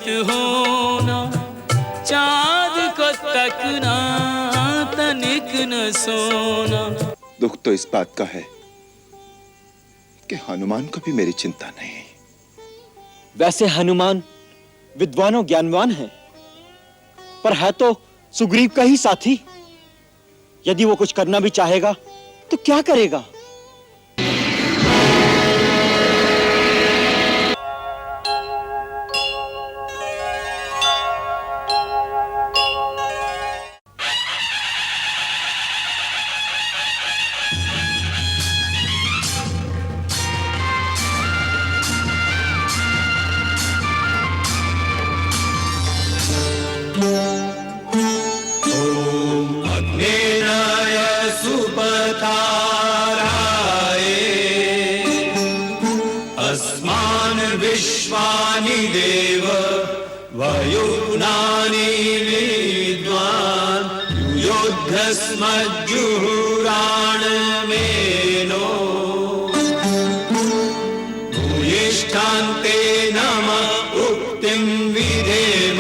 चित होना, चाँद को तकना, तनिक न सोना। दुख तो इस बात का है कि हनुमान को भी मेरी चिंता नहीं। वैसे हनुमान विद्वान और ज्ञानवान है, पर है तो सुग्रीव का ही साथी। यदि वो कुछ करना भी चाहेगा तो क्या करेगा? अस्मान् विश्वानि देव वयुनानि विद्वान् युद्धस्मज्जुहुराणमेनो भूयिष्ठान्ते नम उक्तिं विधेम।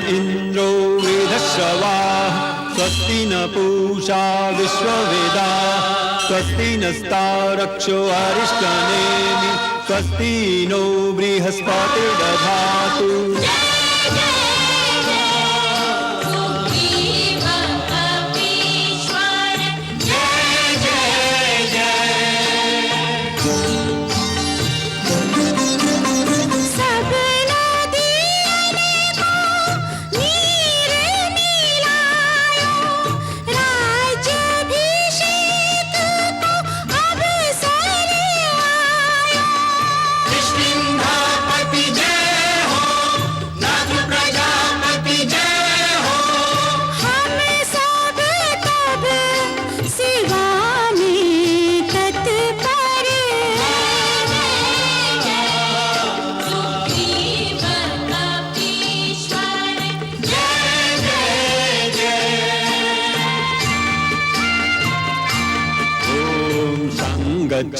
इंद्रो वेदश्रवाः स्वस्ति न पूषा विश्ववेदाः स्वस्ति नस्तारक्षो अरिष्टनेमि स्वस्ति नो बृहस्पतिर्दधातु।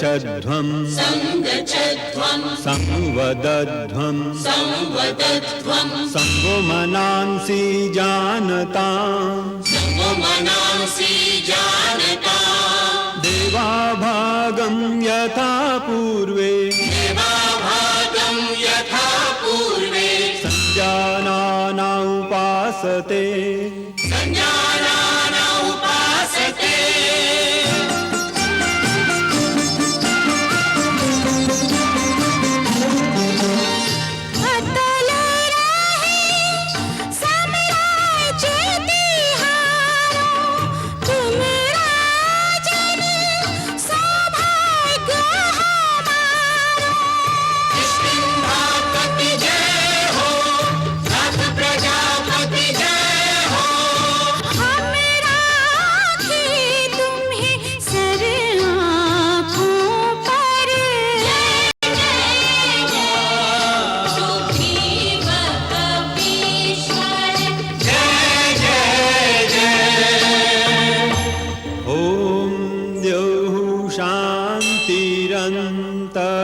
संगच्छध्वं संवदध्वं संगो मनांसि जानतां देवाभागं यथा पूर्वे संजानाना उपासते।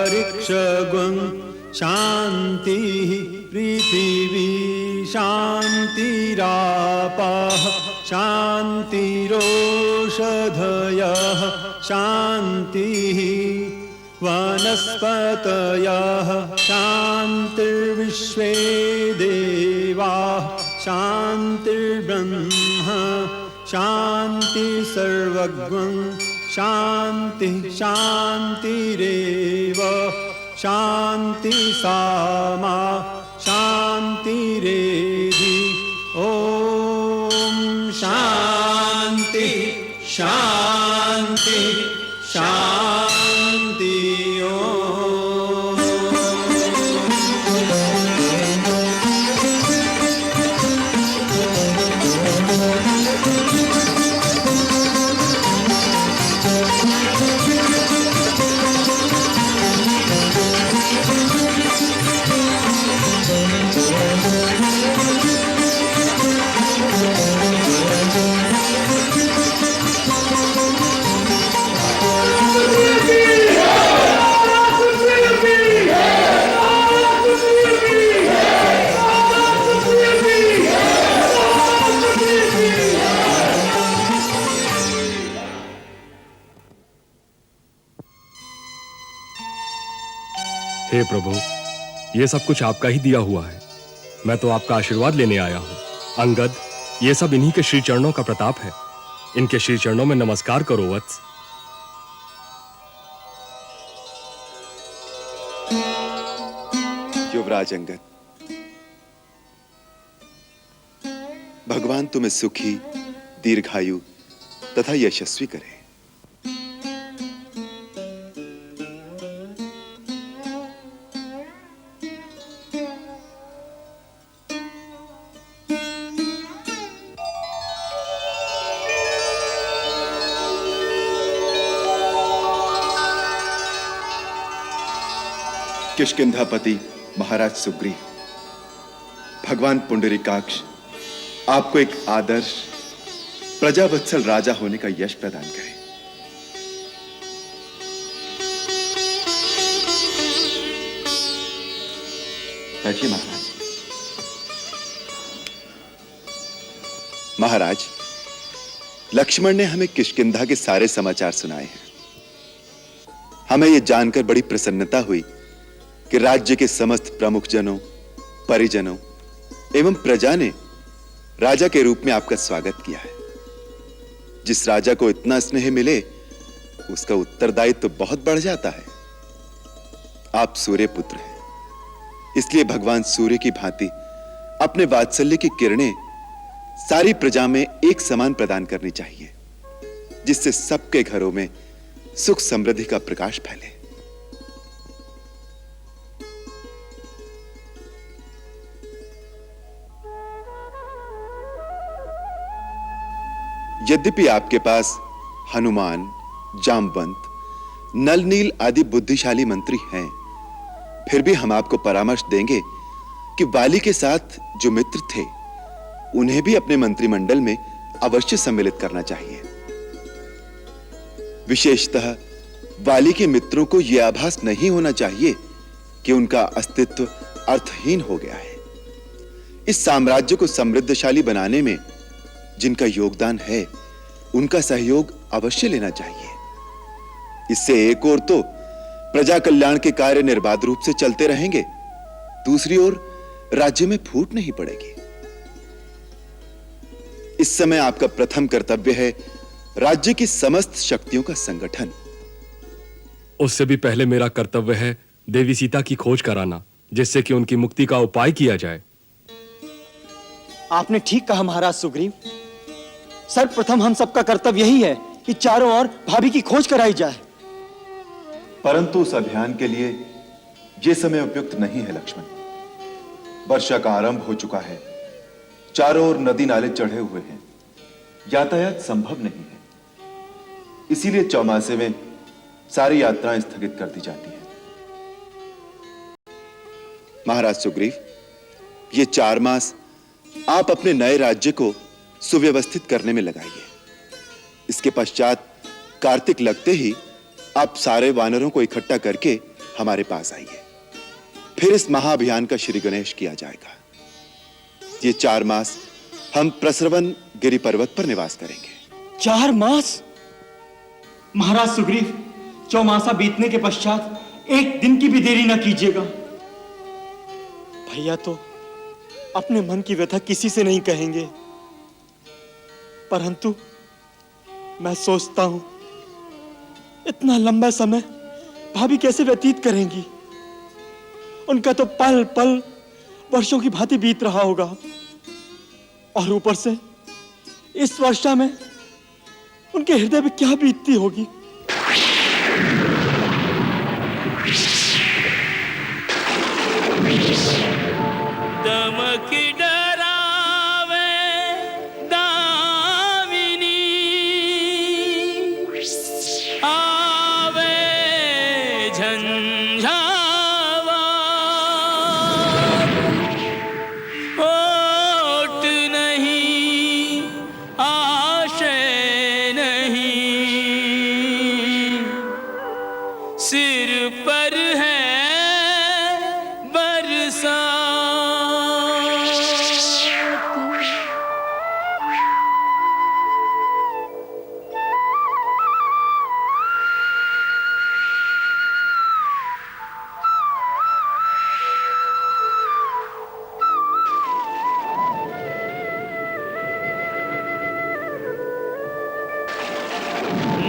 शांतिरंतरिक्षगुं शांतिः पृथिवी शांतिरापः शांतिरोषधयः शांतिः वनस्पतयः शांतिर्विश्वे देवाः शांतिर्ब्रह्म शांति सर्वज्ञं शांति शांतिरेव शांति सामा शांतिरेधि। ओम शांति शांति शांति। ओम। हे प्रभु, ये सब कुछ आपका ही दिया हुआ है। मैं तो आपका आशीर्वाद लेने आया हूँ। अंगद, ये सब इन्हीं के श्री चरणों का प्रताप है। इनके श्री चरणों में नमस्कार करो वत्स। युवराज अंगद, भगवान तुम्हें सुखी, दीर्घायु तथा यशस्वी करे। किष्किंधापति महाराज सुग्रीव, भगवान पुंडरीकाक्ष आपको एक आदर्श प्रजावत्सल राजा होने का यश प्रदान करे। बैठिए महाराज। महाराज, लक्ष्मण ने हमें किष्किंधा के सारे समाचार सुनाए हैं। हमें यह जानकर बड़ी प्रसन्नता हुई कि राज्य के समस्त प्रमुख जनों, परिजनों एवं प्रजा ने राजा के रूप में आपका स्वागत किया है। जिस राजा को इतना स्नेह मिले, उसका उत्तरदायित्व तो बहुत बढ़ जाता है। आप सूर्य पुत्र हैं, इसलिए भगवान सूर्य की भांति अपने वात्सल्य की किरणें सारी प्रजा में एक समान प्रदान करनी चाहिए, जिससे सबके घरों में सुख समृद्धि का प्रकाश फैले। यद्यपि आपके पास हनुमान, जामवंत, नल नील आदि बुद्धिशाली मंत्री हैं, फिर भी हम आपको परामर्श देंगे कि वाली के साथ जो मित्र थे, उन्हें भी अपने मंत्रिमंडल में अवश्य सम्मिलित करना चाहिए। विशेषतः वाली के मित्रों को यह आभास नहीं होना चाहिए कि उनका अस्तित्व अर्थहीन हो गया है। इस साम्राज्य को समृद्धशाली बनाने में जिनका योगदान है, उनका सहयोग अवश्य लेना चाहिए। इससे एक ओर तो प्रजा कल्याण के कार्य निर्बाध रूप से चलते रहेंगे, दूसरी ओर राज्य में फूट नहीं पड़ेगी। इस समय आपका प्रथम कर्तव्य है राज्य की समस्त शक्तियों का संगठन। उससे भी पहले मेरा कर्तव्य है देवी सीता की खोज कराना, जिससे कि उनकी मुक्ति का उपाय किया जाए। आपने ठीक कहा महाराज सुग्रीव। सर्वप्रथम हम सबका कर्तव्य यही है कि चारों ओर भाभी की खोज कराई जाए। परंतु उस अभियान के लिए यह समय उपयुक्त नहीं है लक्ष्मण। वर्षा का आरंभ हो चुका है, चारों ओर नदी नाले चढ़े हुए हैं, यातायात संभव नहीं है। इसीलिए चौमासे में सारी यात्राएं स्थगित कर दी जाती हैं। महाराज सुग्रीव, ये 4 मास आप अपने नए राज्य को सुव्यवस्थित करने में लगाइए। इसके पश्चात कार्तिक लगते ही आप सारे वानरों को इकट्ठा करके हमारे पास आइए। फिर इस महाअभियान का श्री गणेश किया जाएगा। ये 4 मास हम प्रसरवन गिरि पर्वत पर निवास करेंगे। 4 मास? महाराज सुग्रीव, चौमासा बीतने के पश्चात एक दिन की भी देरी न कीजिएगा। भैया तो अपने मन की व्यथा किसी से नहीं कहेंगे, परंतु मैं सोचता हूं इतना लंबा समय भाभी कैसे व्यतीत करेंगी। उनका तो पल पल वर्षों की भांति बीत रहा होगा, और ऊपर से इस वर्षा में उनके हृदय में क्या बीतती होगी। दमक डरावे दामिनी, आवे झंझावात, होठ नहीं आशय नहीं, सिर पर है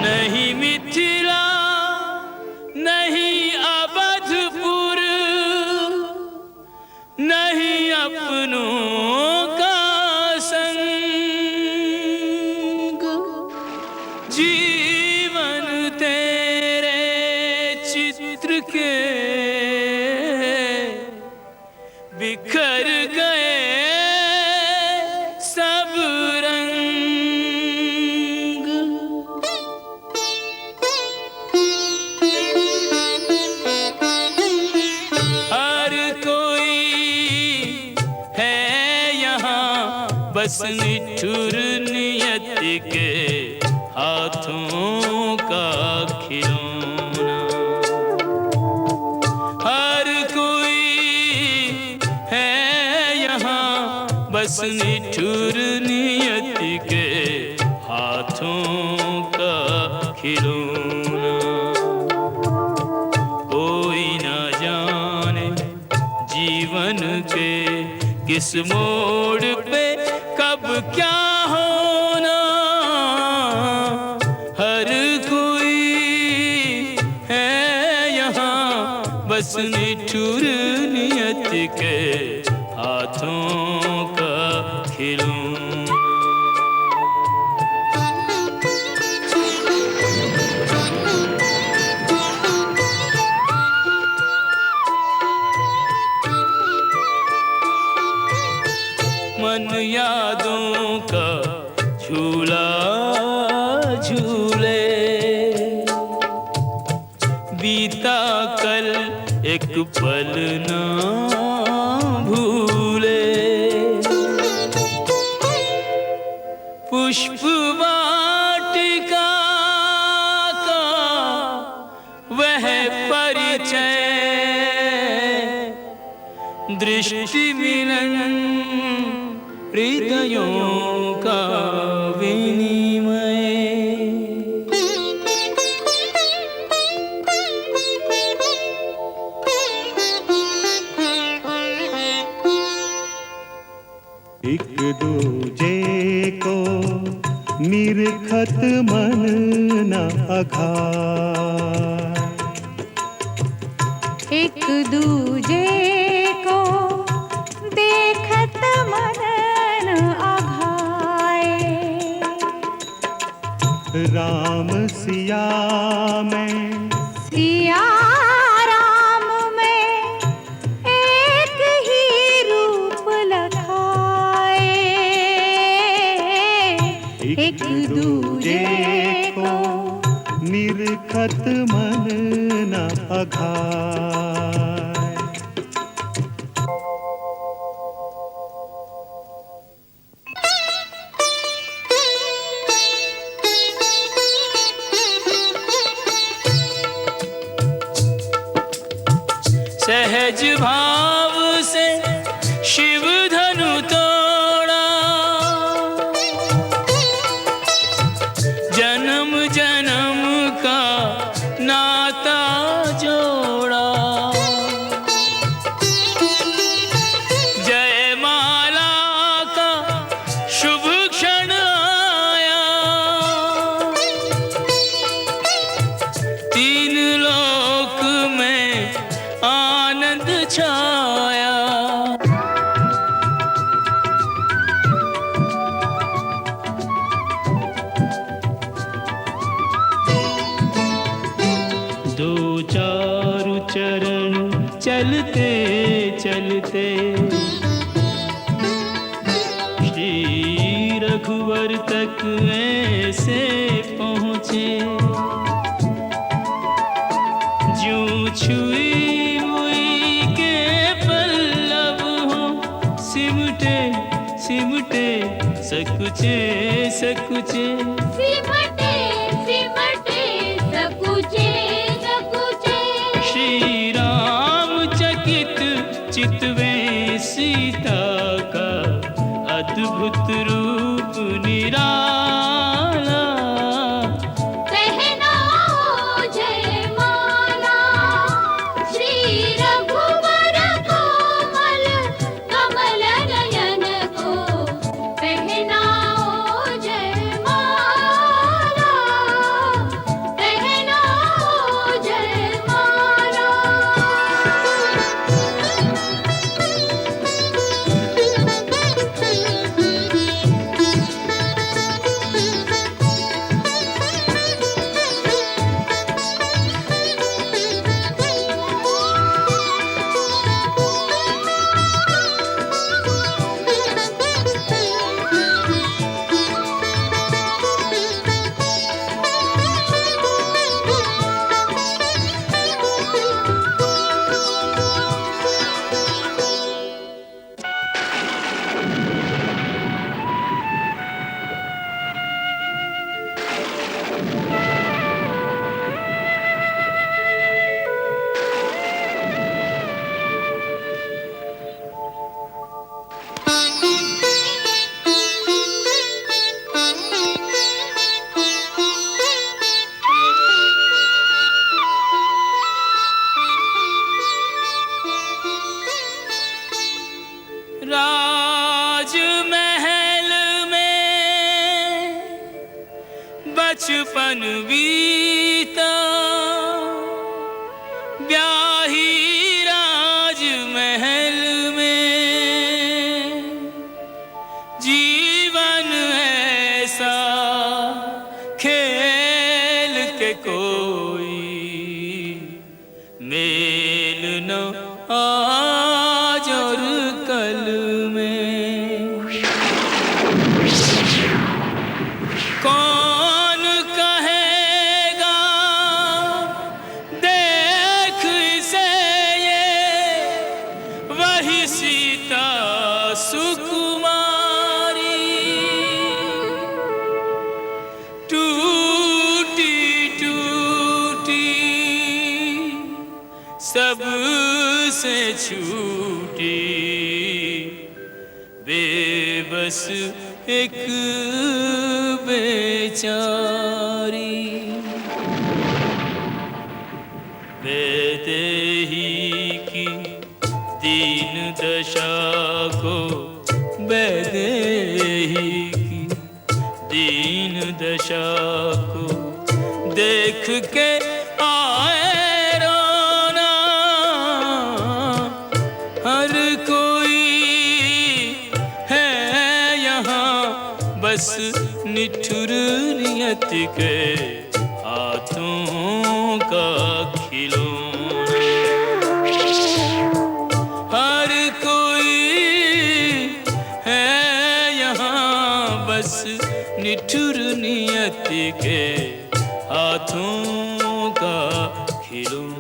नहीं मिथिला नहीं अवधपुर, नहीं अपनों का संग, जीवन तेरे चित्र के बिखर गए सब रंग। बस निठुर नियत के हाथों का खिलौना, हर कोई है यहाँ बस निठुर नियत के हाथों का खिलौना। कोई ना जाने जीवन के किस मोड़ पे कब क्या होना, हर कोई है यहाँ बस निठुर नियत के हाथों का खिलौना। मन यादों का झूला झूले, बीता कल एक पल ना भूले, पुष्प वाटिका का वह परिचय, दृष्टि मिलन हृदयों का विनिमय। एक दूजे को निरखत मन न अघाय, एक दूजे को देखत मन न अघाए, राम सिया में सिया राम में एक ही रूप लखाए, एक दूजे को निरखत मन न अघाय। सहज भाव से शिव धनु तोड़ा, जन्म जन्म का नाता जोड़ा, जयमाला का शुभ क्षण आया, तीन लोक में आनंद छाया। दो चार चरण चलते चलते श्री रघुवर तक ऐसे पहुँचे, ज्यों छुई हुई के पल्लव हो, सिमटे सिमटे सकुचे सकुचे। सिमटे सिमटे सकुचे सकुचे। श्री राम चकित चितवे सीता का अद्भुत रूप निराला। पहनाओ जयमाला श्री रघुवर कोमल कमल नयन को। पहनाओ जयमाला, पहनाओ जयमाला। राजमहल में बचपन बीता, ब्याही राजमहल में जीवन ऐसा खेल के कोई मेल न आज और कल में। कौन कहेगा देख इसे ये, वही सीता सुकुमारी। टूटी टूटी सबसे छूटी, बेबस एक बेचारी। वैदेही की दीन दशा को, वैदेही की दीन दशा को देख के आए रोना। हर कोई है यहाँ बस निठुर नियत के हाथों का खिलौना। हर कोई है यहाँ बस निठुर नियत के हाथों का खिलौना।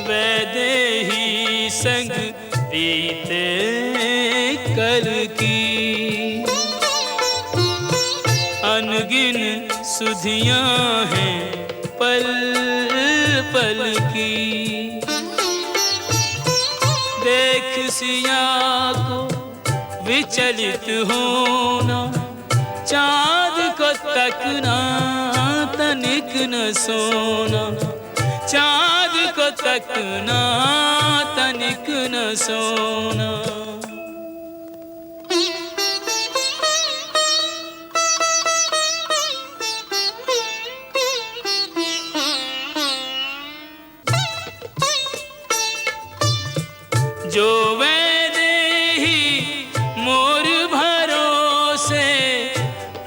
वैदेही संग बीते कल की अनगिन सुधियां हैं पल पल की। देख सिया को विचलित होना, चाँद को तकना तनिक न सोना। चाँद को तकना तनिक न सोना। जो वैदेही मोर भरोसे,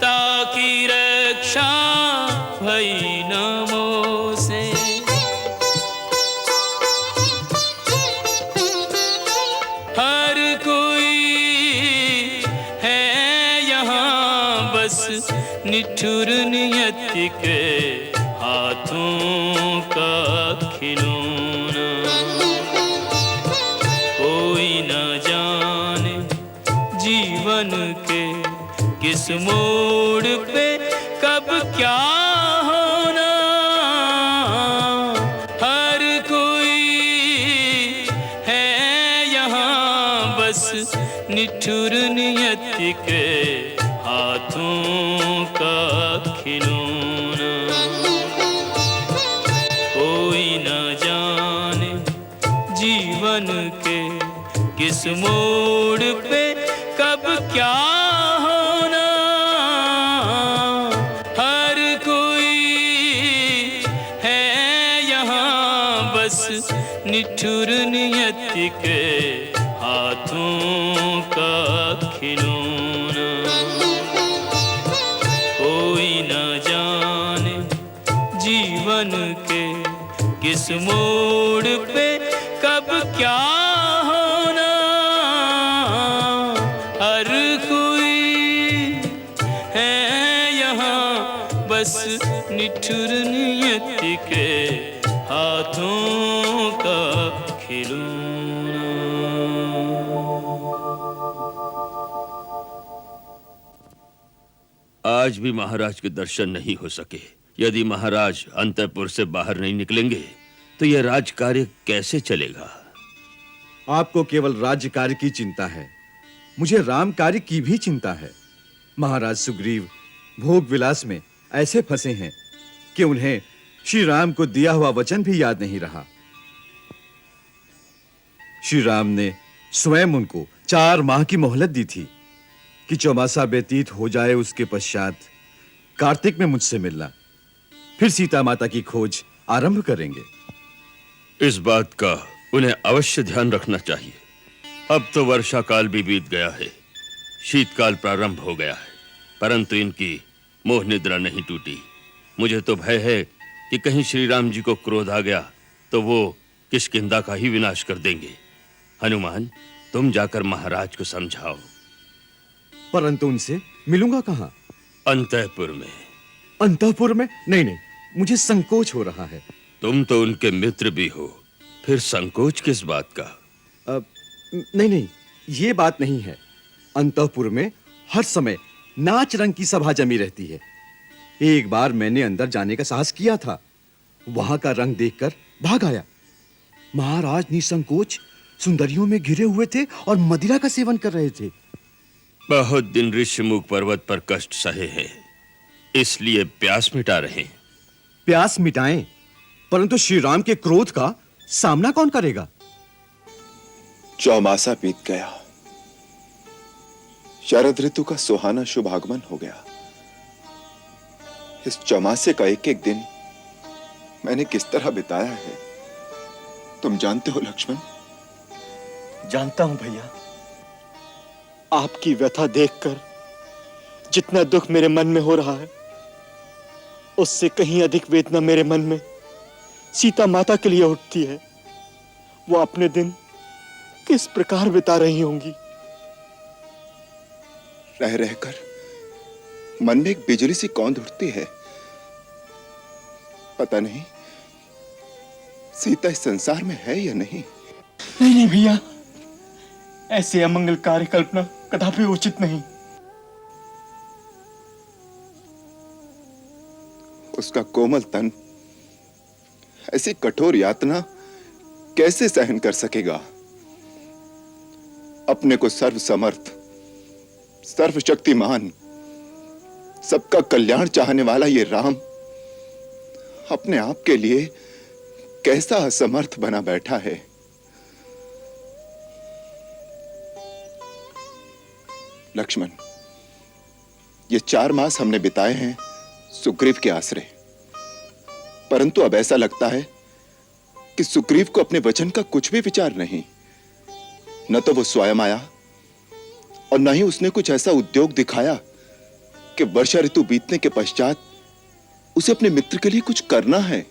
ताकि रक्षा भई न मोसे। हर कोई है यहाँ बस निठुर नियति के हाथों का खिलौना। कोई न जाने जीवन के किस मोड़ पे कब क्या होना। हर कोई है यहाँ बस निठुर नियति के हाथों का खिलौना। कोई न जाने जीवन के किस मोड़ पे कब क्या होना। हर कोई है यहाँ बस निठुर नियति के हाथों का खिलौना। कोई न जाने जीवन के किस मोड़ पे कब क्या होना। हर कोई है यहाँ बस निठुर नियति के हाथों का खिलौना। आज भी महाराज के दर्शन नहीं हो सके। यदि महाराज अंतःपुर से बाहर नहीं निकलेंगे तो यह राज कार्य कैसे चलेगा? आपको केवल राज्य कार्य की चिंता है, मुझे राम कार्य की भी चिंता है। महाराज सुग्रीव भोग विलास में ऐसे फंसे हैं कि उन्हें श्री राम को दिया हुआ वचन भी याद नहीं रहा। श्री राम ने स्वयं उनको 4 माह की मोहलत दी थी कि चौमासा व्यतीत हो जाए, उसके पश्चात कार्तिक में मुझसे मिलना, फिर सीता माता की खोज आरंभ करेंगे। इस बात का उन्हें अवश्य ध्यान रखना चाहिए। अब तो वर्षा काल भी बीत गया है, शीतकाल प्रारंभ हो गया है, परंतु इनकी मोह निद्रा नहीं टूटी। मुझे तो भय है कि कहीं श्री राम जी को क्रोध आ गया तो वो किष्किंधा का ही विनाश कर देंगे। हनुमान, तुम जाकर महाराज को समझाओ। परंतु उनसे मिलूंगा कहां? अंतःपुर में। अंतःपुर में? नहीं नहीं, मुझे संकोच हो रहा है। तुम तो उनके मित्र भी हो, फिर संकोच किस बात का? नहीं नहीं, ये बात नहीं है। अंतःपुर में हर समय नाच रंग की सभा जमी रहती है। एक बार मैंने अंदर जाने का साहस किया था, वहां का रंग देखकर भाग आया। महाराज निसंकोच सुंदरियों में घिरे हुए थे और मदिरा का सेवन कर रहे थे। बहुत दिन ऋषिमुख पर्वत पर कष्ट सहे हैं, इसलिए प्यास मिटा रहे हैं। प्यास मिटाएं, परंतु श्री राम के क्रोध का सामना कौन करेगा? चौमासा बीत गया, शरद ऋतु का सुहाना शुभ आगमन हो गया। इस चौमासे का एक एक दिन मैंने किस तरह बिताया है तुम जानते हो लक्ष्मण। जानता हूं भैया। आपकी व्यथा देखकर जितना दुख मेरे मन में हो रहा है, उससे कहीं अधिक वेदना मेरे मन में सीता माता के लिए उठती है। वो अपने दिन किस प्रकार बिता रही होंगी। रह रहकर मन में एक बिजली सी कौंध उठती है। पता नहीं सीता इस संसार में है या नहीं। नहीं नहीं भैया, ऐसे अमंगलकारी कल्पना कदापि उचित नहीं। उसका कोमल तन ऐसी कठोर यातना कैसे सहन कर सकेगा। अपने को सर्वसमर्थ, सर्वशक्तिमान, सबका कल्याण चाहने वाला ये राम अपने आप के लिए कैसा असमर्थ बना बैठा है। लक्ष्मण, ये 4 मास हमने बिताए हैं सुग्रीव के आश्रय, परंतु अब ऐसा लगता है कि सुग्रीव को अपने वचन का कुछ भी विचार नहीं। न तो वो स्वयं आया और न ही उसने कुछ ऐसा उद्योग दिखाया कि वर्षा ऋतु बीतने के पश्चात उसे अपने मित्र के लिए कुछ करना है,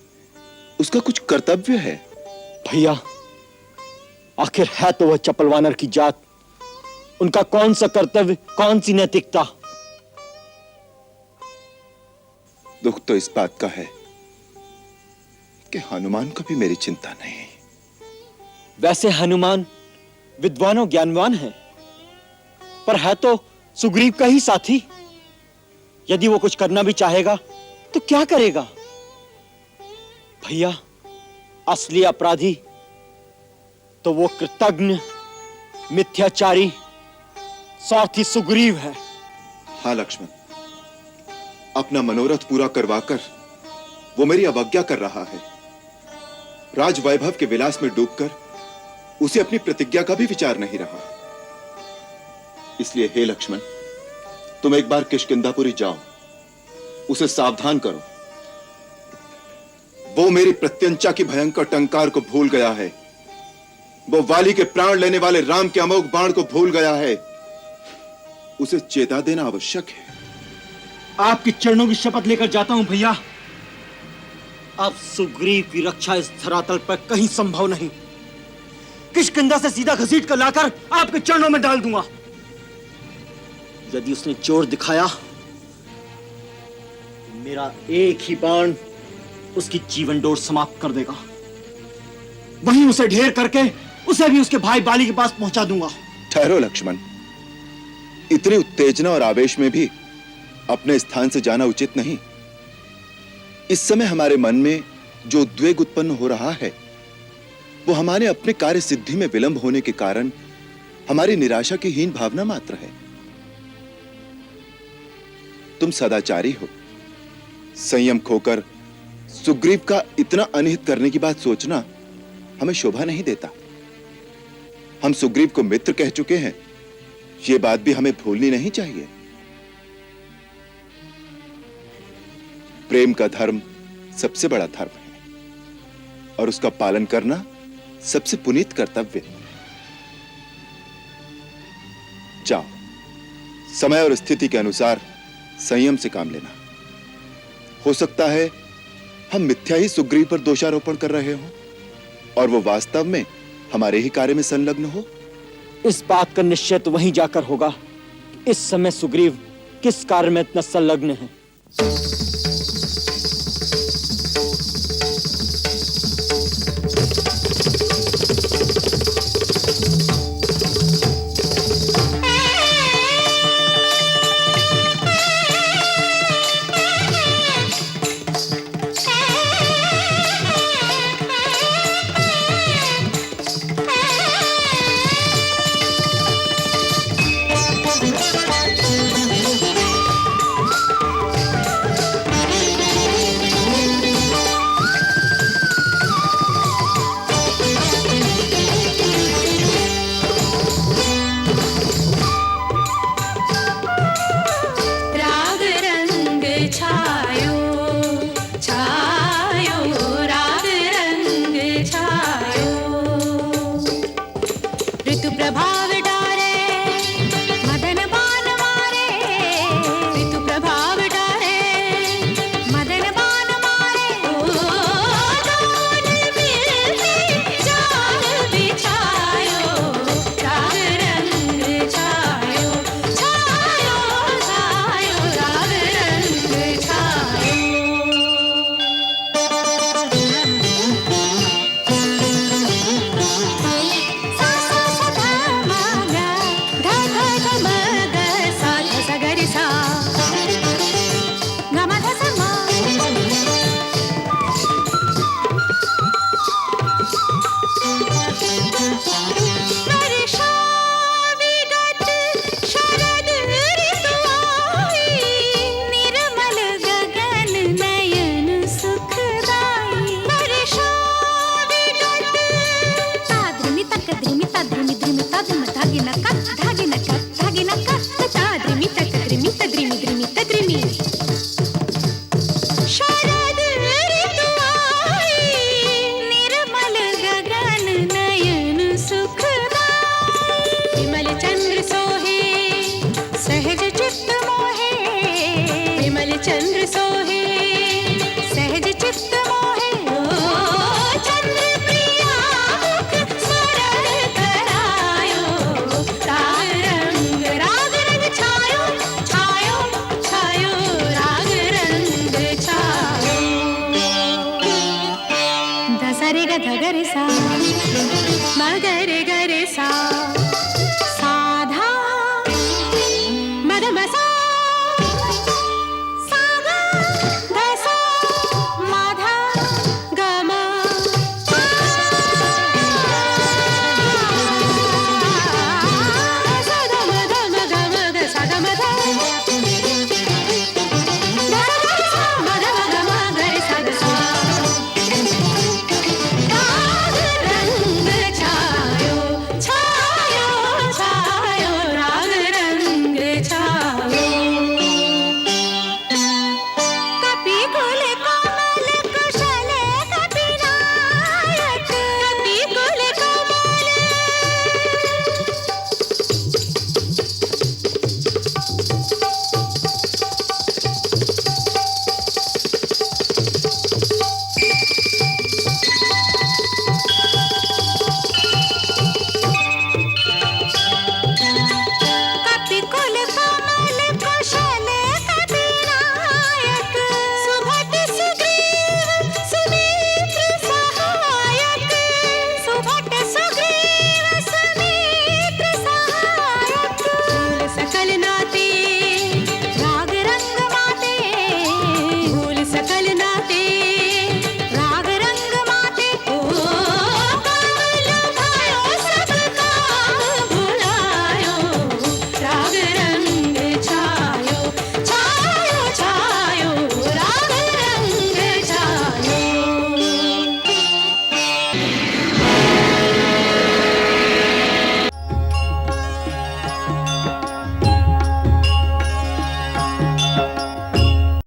उसका कुछ कर्तव्य है। भैया, आखिर है तो वह चपल वानर की जात, उनका कौन सा कर्तव्य, कौन सी नैतिकता। दुख तो इस बात का है कि हनुमान को भी मेरी चिंता नहीं। वैसे हनुमान विद्वान और ज्ञानवान है, पर है तो सुग्रीव का ही साथी। यदि वो कुछ करना भी चाहेगा तो क्या करेगा। भैया, असली अपराधी तो वो कृतज्ञ, मिथ्याचारी, स्वार्थी सुग्रीव है। हाँ लक्ष्मण, अपना मनोरथ पूरा करवाकर वो मेरी अवज्ञा कर रहा है। राज वैभव के विलास में डूबकर उसे अपनी प्रतिज्ञा का भी विचार नहीं रहा। इसलिए हे लक्ष्मण, तुम एक बार किष्किंधापुरी जाओ, उसे सावधान करो। वो मेरी प्रत्यंचा की भयंकर टंकार को भूल गया है, वो वाली के प्राण लेने वाले राम के अमोघ बाण को भूल गया है। उसे चेता देना आवश्यक है। आपके चरणों की शपथ लेकर जाता हूं भैया, अब सुग्रीव की रक्षा इस धरातल पर कहीं संभव नहीं। किष्किंधा से सीधा घसीट कर लाकर आपके चरणों में डाल दूंगा। यदि उसने जोर दिखाया, मेरा एक ही बाण उसकी जीवन डोर समाप्त कर देगा। वहीं उसे ढेर करके उसे भी उसके भाई बाली के पास पहुंचा दूंगा। ठहरो लक्ष्मण, इतनी उत्तेजना और आवेश में भी अपने स्थान से जाना उचित नहीं। इस समय हमारे मन में जो उद्वेग उत्पन्न हो रहा है, वो हमारे अपने कार्य सिद्धि में विलंब होने के कारण हमारी निराशा की हीन भावना मात्र है। तुम सदाचारी हो, संयम खोकर सुग्रीव का इतना अनिहित करने की बात सोचना हमें शोभा नहीं देता। हम सुग्रीव को मित्र कह चुके हैं, ये बात भी हमें भूलनी नहीं चाहिए। प्रेम का धर्म सबसे बड़ा धर्म है और उसका पालन करना सबसे पुनीत कर्तव्य है। जाओ, समय और स्थिति के अनुसार संयम से काम लेना। हो सकता है हम मिथ्या ही सुग्रीव पर दोषारोपण कर रहे हो और वो वास्तव में हमारे ही कार्य में संलग्न हो। इस बात का निश्चय तो वहीं जाकर होगा कि इस समय सुग्रीव किस कार्य में इतना संलग्न है। राग रंग छायो छायो राग रंग छायो ऋतु प्रभाव डारे मदन बान मारे ऋतु प्रभाव डारे मदन बान मारे दोनों मिलके जाल बिछायो राग रंग छायो छायो छायो राग रंग छायो सा सा सा धा मा सोहे